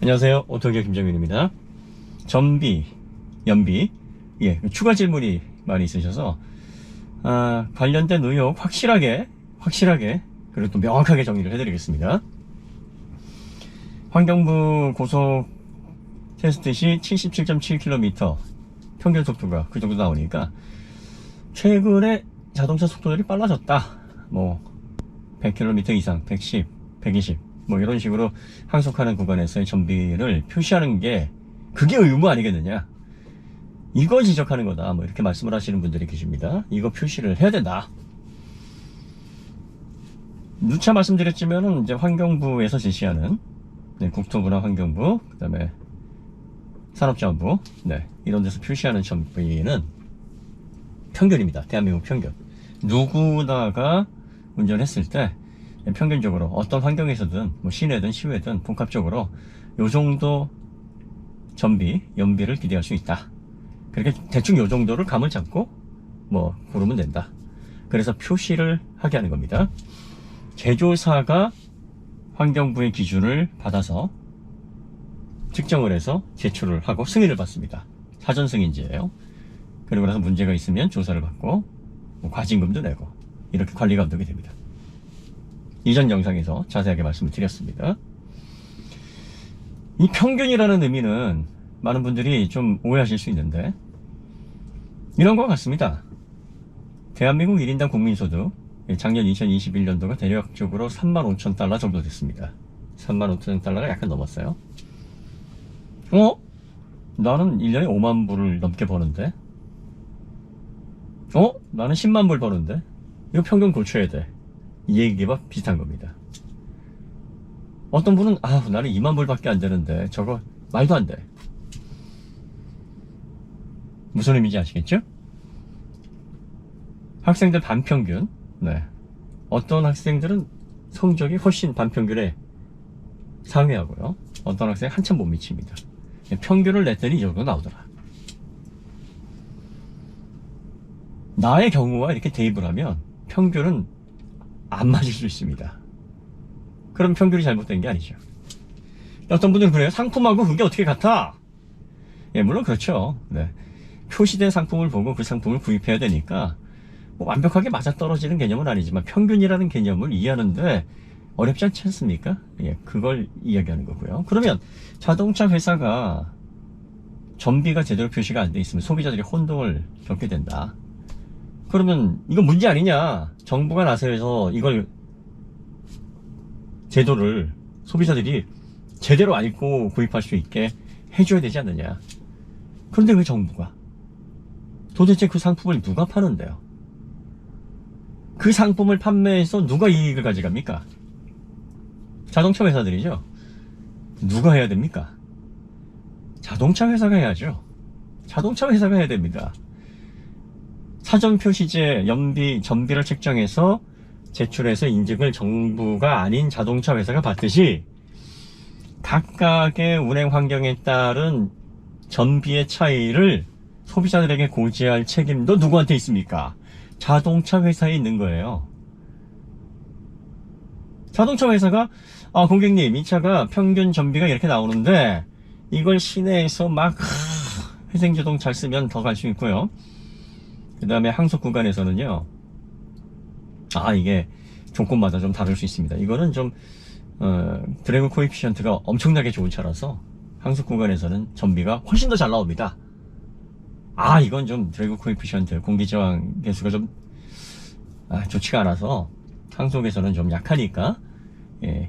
안녕하세요. 오토기어 김정윤입니다. 전비, 연비, 추가 질문이 많이 있으셔서 관련된 의혹 확실하게 그리고 또 명확하게 정리를 해드리겠습니다. 환경부 고속 테스트 시 77.7km 평균 속도가 그 정도 나오니까 최근에 자동차 속도들이 빨라졌다. 100km 이상, 110, 120 이런 식으로 항속하는 구간에서의 전비를 표시하는 게 그게 의무 아니겠느냐, 이걸 지적하는 거다, 이렇게 말씀을 하시는 분들이 계십니다. 이거 표시를 해야 된다. 누차 말씀드렸지만은 이제 환경부에서 제시하는 국토부나 환경부, 그 다음에 산업자원부, 이런 데서 표시하는 전비는 평균입니다. 대한민국 평균. 누구나가 운전했을 때 평균적으로 어떤 환경에서든 시내든 시외든 복합적으로 요 정도 전비, 연비를 기대할 수 있다. 그렇게 대충 요 정도를 감을 잡고 고르면 된다. 그래서 표시를 하게 하는 겁니다. 제조사가 환경부의 기준을 받아서 측정을 해서 제출을 하고 승인을 받습니다. 사전 승인제예요. 그리고 나서 문제가 있으면 조사를 받고 과징금도 내고 이렇게 관리 감독이 됩니다. 이전 영상에서 자세하게 말씀을 드렸습니다. 이 평균이라는 의미는 많은 분들이 좀 오해하실 수 있는데 이런 것 같습니다. 대한민국 1인당 국민소득 작년 2021년도가 대략적으로 35,000달러 정도 됐습니다. 35,000달러가 약간 넘었어요. 나는 1년에 5만 불을 넘게 버는데, 나는 10만 불 버는데, 이거 평균 고쳐야 돼. 이 얘기와 비슷한 겁니다. 어떤 분은 나는 2만 불밖에 안 되는데 저거 말도 안 돼. 무슨 의미인지 아시겠죠? 학생들 반평균, 어떤 학생들은 성적이 훨씬 반평균에 상회하고요, 어떤 학생은 한참 못 미칩니다. 평균을 냈더니 이 정도 나오더라. 나의 경우와 이렇게 대입을 하면 평균은 안 맞을 수 있습니다. 그럼 평균이 잘못된 게 아니죠. 어떤 분들은 그래요. 상품하고 그게 어떻게 같아? 물론 그렇죠. 표시된 상품을 보고 그 상품을 구입해야 되니까 완벽하게 맞아떨어지는 개념은 아니지만 평균이라는 개념을 이해하는데 어렵지 않지 않습니까? 그걸 이야기하는 거고요. 그러면 자동차 회사가 전비가 제대로 표시가 안 돼 있으면 소비자들이 혼동을 겪게 된다. 그러면 이거 문제 아니냐, 정부가 나서서 이걸 제도를 소비자들이 제대로 알고 구입할 수 있게 해줘야 되지 않느냐. 그런데 왜 정부가 도대체 그 상품을 누가 파는데요? 그 상품을 판매해서 누가 이익을 가져갑니까? 자동차 회사들이죠. 누가 해야 됩니까? 자동차 회사가 해야죠. 자동차 회사가 해야 됩니다. 사전 표시제 연비, 전비를 책정해서 제출해서 인증을 정부가 아닌 자동차 회사가 받듯이 각각의 운행 환경에 따른 전비의 차이를 소비자들에게 고지할 책임도 누구한테 있습니까? 자동차 회사에 있는 거예요. 자동차 회사가 고객님, 이 차가 평균 전비가 이렇게 나오는데 이걸 시내에서 회생제동 잘 쓰면 더 갈 수 있고요. 그 다음에 항속 구간에서는요, 이게 조건마다 좀 다를 수 있습니다. 이거는 좀 드래그 코에피션트가 엄청나게 좋은 차라서 항속 구간에서는 전비가 훨씬 더 잘 나옵니다. 이건 좀 드래그 코에피션트, 공기저항 개수가 좀 좋지가 않아서 항속에서는 좀 약하니까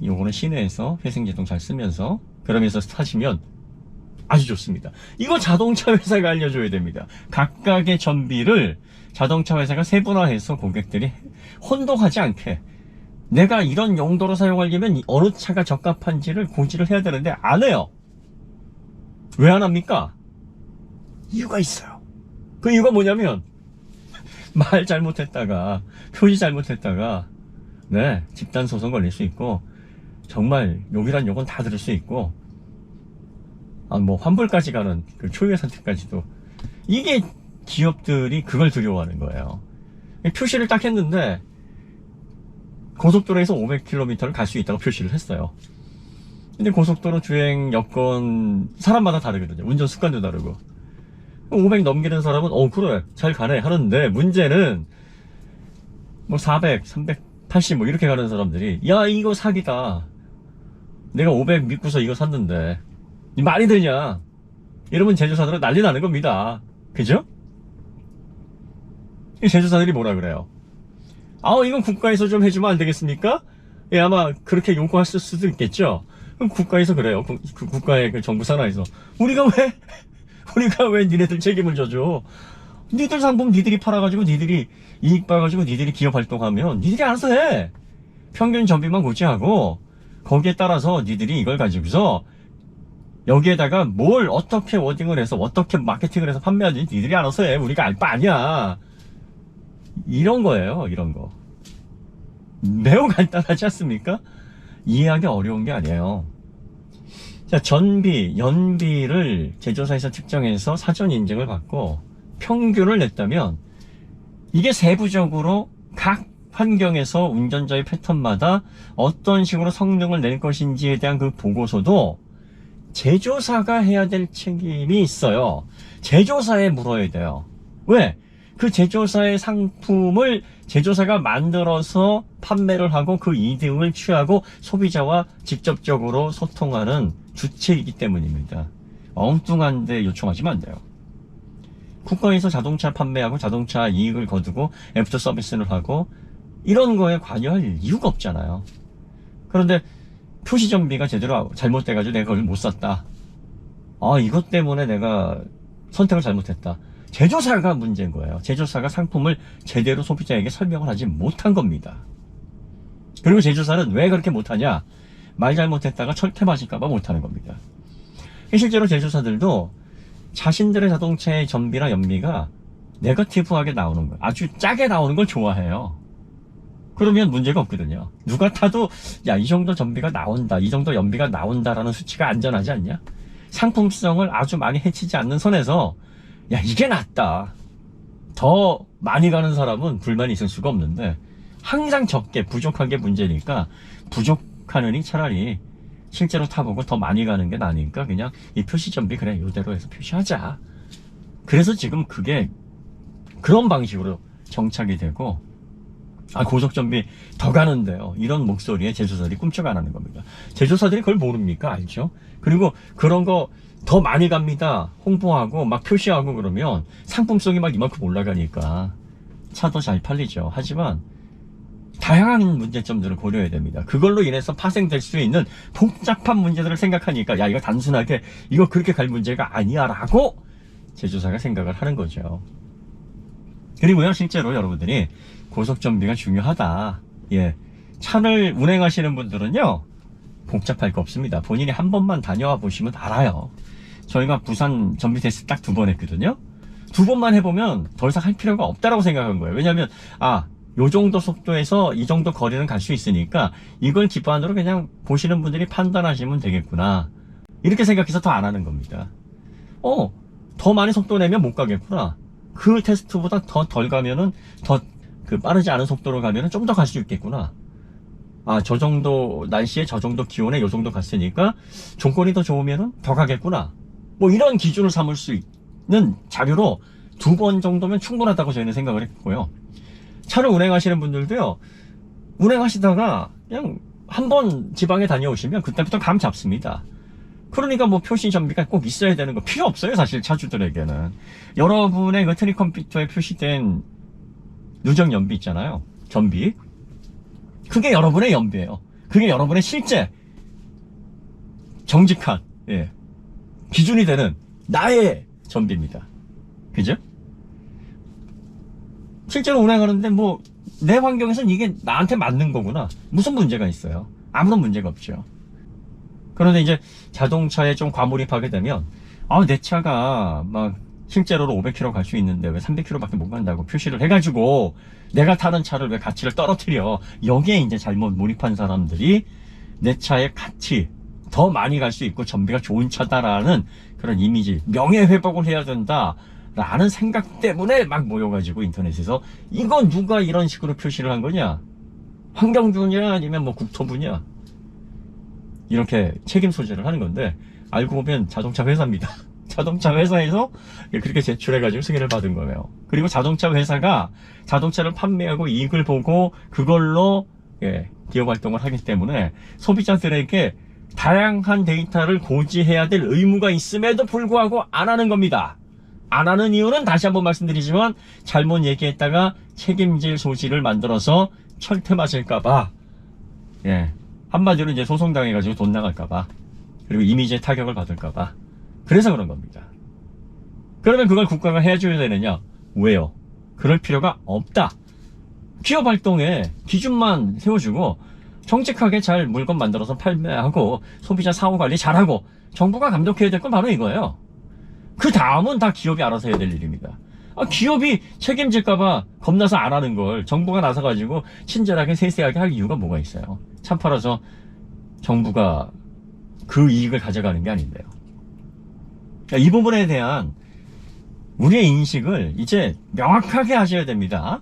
요거는 시내에서 회생제동 잘 쓰면서 그러면서 타시면 아주 좋습니다. 이거 자동차 회사가 알려줘야 됩니다. 각각의 전비를 자동차 회사가 세분화해서 고객들이 혼동하지 않게, 내가 이런 용도로 사용하려면 어느 차가 적합한지를 고지를 해야 되는데 안 해요. 왜 안 합니까? 이유가 있어요. 그 이유가 뭐냐면 말 잘못했다가, 표시 잘못했다가 집단 소송 걸릴 수 있고, 정말 욕이란 욕은 다 들을 수 있고, 환불까지 가는 그 초유의 선택까지도. 이게 기업들이 그걸 두려워하는 거예요. 표시를 딱 했는데 고속도로에서 500km를 갈 수 있다고 표시를 했어요. 근데 고속도로 주행 여건 사람마다 다르거든요. 운전 습관도 다르고. 500 넘기는 사람은 그래 잘 가네 하는데, 문제는 뭐 400, 380 뭐 이렇게 가는 사람들이 야 이거 사기다, 내가 500 믿고서 이거 샀는데 말이 되냐, 이러면 제조사들은 난리 나는 겁니다. 그죠? 이 제조사들이 뭐라 그래요? 이건 국가에서 좀 해주면 안 되겠습니까? 예, 아마 그렇게 요구했을 수도 있겠죠. 그럼 국가에서 그래요. 국가의 그 정부 산하에서 우리가 왜 니네들 책임을 져줘? 니들 상품 니들이 팔아가지고 니들이 이익 봐가지고 니들이 기업 활동하면 니들이 알아서 해. 평균 전비만 고지하고 거기에 따라서 니들이 이걸 가지고서 여기에다가 뭘 어떻게 워딩을 해서 어떻게 마케팅을 해서 판매하지 니들이 알아서 해. 우리가 알 바 아니야. 이런 거예요. 이런 거 매우 간단하지 않습니까? 이해하기 어려운 게 아니에요. 자, 전비, 연비를 제조사에서 측정해서 사전 인증을 받고 평균을 냈다면, 이게 세부적으로 각 환경에서 운전자의 패턴마다 어떤 식으로 성능을 낼 것인지에 대한 그 보고서도 제조사가 해야 될 책임이 있어요. 제조사에 물어야 돼요. 왜? 그 제조사의 상품을 제조사가 만들어서 판매를 하고 그 이득을 취하고 소비자와 직접적으로 소통하는 주체이기 때문입니다. 엉뚱한데 요청하시면 안 돼요. 국가에서 자동차 판매하고 자동차 이익을 거두고 애프터 서비스를 하고 이런 거에 관여할 이유가 없잖아요. 그런데 표시정비가 제대로 잘못돼가지고 내가 그걸 못 샀다. 이것 때문에 내가 선택을 잘못했다. 제조사가 문제인 거예요. 제조사가 상품을 제대로 소비자에게 설명을 하지 못한 겁니다. 그리고 제조사는 왜 그렇게 못하냐? 말 잘못했다가 철퇴 맞을까봐 못하는 겁니다. 실제로 제조사들도 자신들의 자동차의 전비나 연비가 네거티브하게 나오는 거, 아주 짜게 나오는 걸 좋아해요. 그러면 문제가 없거든요. 누가 타도 야, 이 정도 전비가 나온다, 이 정도 연비가 나온다라는 수치가 안전하지 않냐? 상품성을 아주 많이 해치지 않는 선에서 야, 이게 낫다, 더 많이 가는 사람은 불만이 있을 수가 없는데, 항상 적게 부족한 게 문제니까 부족하느니 차라리 실제로 타보고 더 많이 가는 게 나으니까 그냥 이 표시 전비 그래 이대로 해서 표시하자. 그래서 지금 그게 그런 방식으로 정착이 되고, 고속 전비 더 가는데요, 이런 목소리에 제조사들이 꿈쩍 안 하는 겁니다. 제조사들이 그걸 모릅니까? 알죠? 그리고 그런 거 더 많이 갑니다 홍보하고 막 표시하고 그러면 상품성이 막 이만큼 올라가니까 차도 잘 팔리죠. 하지만 다양한 문제점들을 고려해야 됩니다. 그걸로 인해서 파생될 수 있는 복잡한 문제들을 생각하니까 야, 이거 단순하게 이거 그렇게 갈 문제가 아니야 라고 제조사가 생각을 하는 거죠. 그리고요, 실제로 여러분들이 고속정비가 중요하다, 예, 차를 운행하시는 분들은요 복잡할 거 없습니다. 본인이 한 번만 다녀와 보시면 알아요. 저희가 부산 전비 테스트 딱 2번 했거든요. 2번만 해보면 더 이상 할 필요가 없다라고 생각한 거예요. 왜냐하면 요 정도 속도에서 이 정도 거리는 갈 수 있으니까 이걸 기반으로 그냥 보시는 분들이 판단하시면 되겠구나, 이렇게 생각해서 더 안 하는 겁니다. 더 많이 속도 내면 못 가겠구나, 그 테스트보다 더 덜 가면은 더 빠르지 않은 속도로 가면은 좀 더 갈 수 있겠구나, 저 정도 날씨에 저 정도 기온에 요 정도 갔으니까 조건이 더 좋으면은 더 가겠구나, 뭐 이런 기준을 삼을 수 있는 자료로 2번 정도면 충분하다고 저희는 생각을 했고요. 차를 운행하시는 분들도요, 운행하시다가 그냥 한번 지방에 다녀오시면 그때부터 감 잡습니다. 그러니까 뭐 표시 전비가 꼭 있어야 되는 거 필요 없어요, 사실 차주들에게는. 여러분의 그 트리 컴퓨터에 표시된 누적 연비 있잖아요, 전비. 그게 여러분의 연비예요. 그게 여러분의 실제 정직한, 예, 기준이 되는 나의 전비입니다. 그죠? 실제로 운행하는데 뭐 내 환경에서는 이게 나한테 맞는 거구나, 무슨 문제가 있어요? 아무런 문제가 없죠. 그런데 이제 자동차에 좀 과몰입하게 되면 내 차가 막 실제로는 500km 갈 수 있는데 왜 300km밖에 못 간다고 표시를 해가지고 내가 타는 차를 왜 가치를 떨어뜨려, 여기에 이제 잘못 몰입한 사람들이 내 차의 가치 더 많이 갈 수 있고 전비가 좋은 차다라는 그런 이미지, 명예회복을 해야 된다 라는 생각 때문에 막 모여가지고 인터넷에서 이거 누가 이런 식으로 표시를 한 거냐, 환경부냐 아니면 뭐 국토부냐, 이렇게 책임 소재를 하는 건데, 알고 보면 자동차 회사입니다. 자동차 회사에서 그렇게 제출해가지고 승인을 받은 거예요. 그리고 자동차 회사가 자동차를 판매하고 이익을 보고 그걸로 기업 활동을 하기 때문에 소비자들에게 다양한 데이터를 고지해야 될 의무가 있음에도 불구하고 안 하는 겁니다. 안 하는 이유는 다시 한번 말씀드리지만 잘못 얘기했다가 책임질 소지를 만들어서 철퇴 맞을까봐, 한마디로 이제 소송당해가지고 돈 나갈까봐, 그리고 이미지의 타격을 받을까봐, 그래서 그런 겁니다. 그러면 그걸 국가가 해줘야 되느냐? 왜요? 그럴 필요가 없다. 기업 활동에 기준만 세워주고 정직하게 잘 물건 만들어서 판매하고 소비자 사후 관리 잘하고 정부가 감독해야 될 건 바로 이거예요. 그 다음은 다 기업이 알아서 해야 될 일입니다. 기업이 책임질까봐 겁나서 안 하는 걸 정부가 나서가지고 친절하게 세세하게 할 이유가 뭐가 있어요? 참 팔아서 정부가 그 이익을 가져가는 게 아닌데요. 이 부분에 대한 우리의 인식을 이제 명확하게 하셔야 됩니다.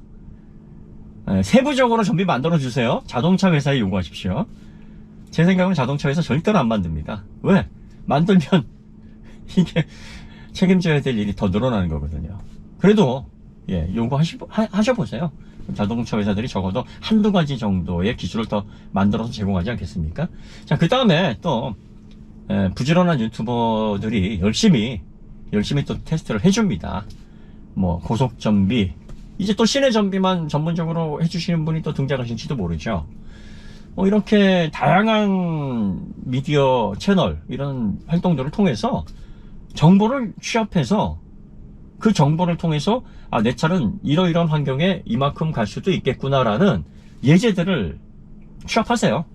세부적으로 좀비 만들어주세요. 자동차 회사에 요구하십시오. 제 생각은 자동차 회사 절대로 안 만듭니다. 왜? 만들면 이게 책임져야 될 일이 더 늘어나는 거거든요. 그래도 요구하셔보세요. 자동차 회사들이 적어도 한두 가지 정도의 기술을 더 만들어서 제공하지 않겠습니까? 자, 그 다음에 또 부지런한 유튜버들이 열심히 또 테스트를 해줍니다. 뭐 고속 전비, 이제 또 시내 전비만 전문적으로 해주시는 분이 또 등장하실지도 모르죠. 이렇게 다양한 미디어 채널 이런 활동들을 통해서 정보를 취합해서 그 정보를 통해서 내 차는 이러이러한 환경에 이만큼 갈 수도 있겠구나라는 예제들을 취합하세요.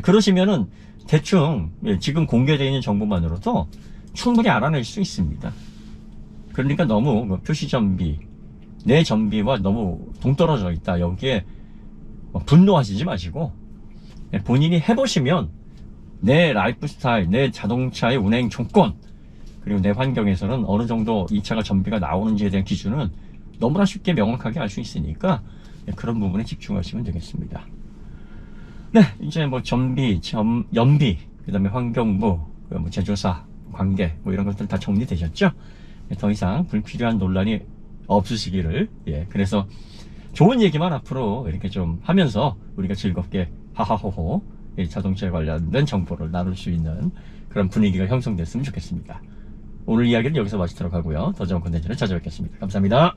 그러시면은 대충 지금 공개되어 있는 정보만으로도 충분히 알아낼 수 있습니다. 그러니까 너무 표시 전비, 내 전비와 너무 동떨어져 있다, 여기에 분노하시지 마시고 본인이 해보시면 내 라이프 스타일, 내 자동차의 운행 조건, 그리고 내 환경에서는 어느 정도 이 차가 전비가 나오는지에 대한 기준은 너무나 쉽게 명확하게 알 수 있으니까 그런 부분에 집중하시면 되겠습니다. 네, 이제 뭐 전비, 연비, 그 다음에 환경부, 뭐 제조사, 관계, 뭐 이런 것들 다 정리되셨죠? 더 이상 불필요한 논란이 없으시기를, 그래서 좋은 얘기만 앞으로 이렇게 좀 하면서 우리가 즐겁게 하하호호 자동차에 관련된 정보를 나눌 수 있는 그런 분위기가 형성됐으면 좋겠습니다. 오늘 이야기는 여기서 마치도록 하고요. 더 좋은 콘텐츠를 찾아뵙겠습니다. 감사합니다.